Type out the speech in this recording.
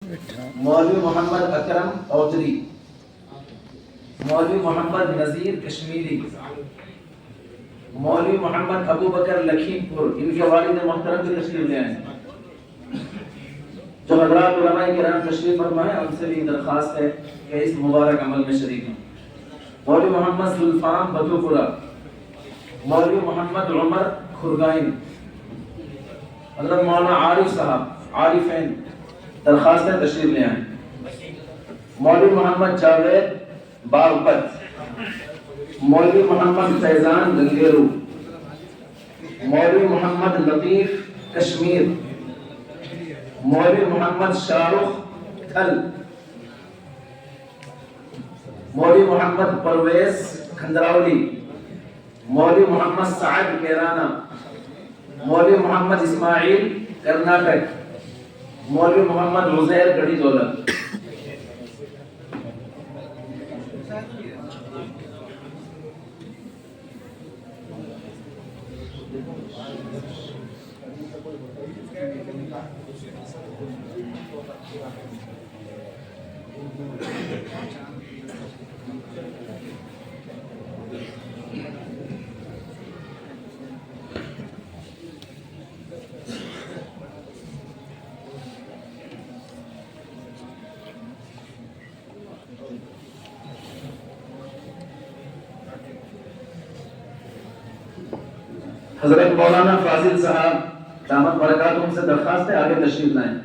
मौलवी मोहम्मद अकरम औजरी, मौलवी मोहम्मद नज़ीर कश्मीरी, मौलवी मोहम्मद अबू बकर लखीमपुर, इनके वालिद मोहतरम की तशरीफ ले आए। जो हज़रात उलमा किराम तशरीफ फरमाए उनसे भी दरख्वास्त है कि इस मुबारक अमल में शरीक हों। मौलवी मोहम्मद सुल्फान बतूपुरा, मौलवी मोहम्मद उमर खुरगाइन, हज़रत मौलाना आरिफ साहब आरिफैन दरख्वास्त है तशरीफ ले आए। मौलवी मोहम्मद जावेद बागपत, मौलवी मोहम्मद फैजान गंगेरू, मौलवी मोहम्मद लतीफ कश्मीर, मौलवी मोहम्मद शाहरुख थल, मौलवी मोहम्मद परवेज खंदरावली, मौलवी मोहम्मद साद केराना, मौलवी मोहम्मद इस्माइल कर्नाटक, मौलवी मोहम्मद उजैर गढ़ी दौलत। हजरत मौलाना फाजिल साहब दामत बरकातुहुम से दरखास्त है आगे तशरीफ लाएं।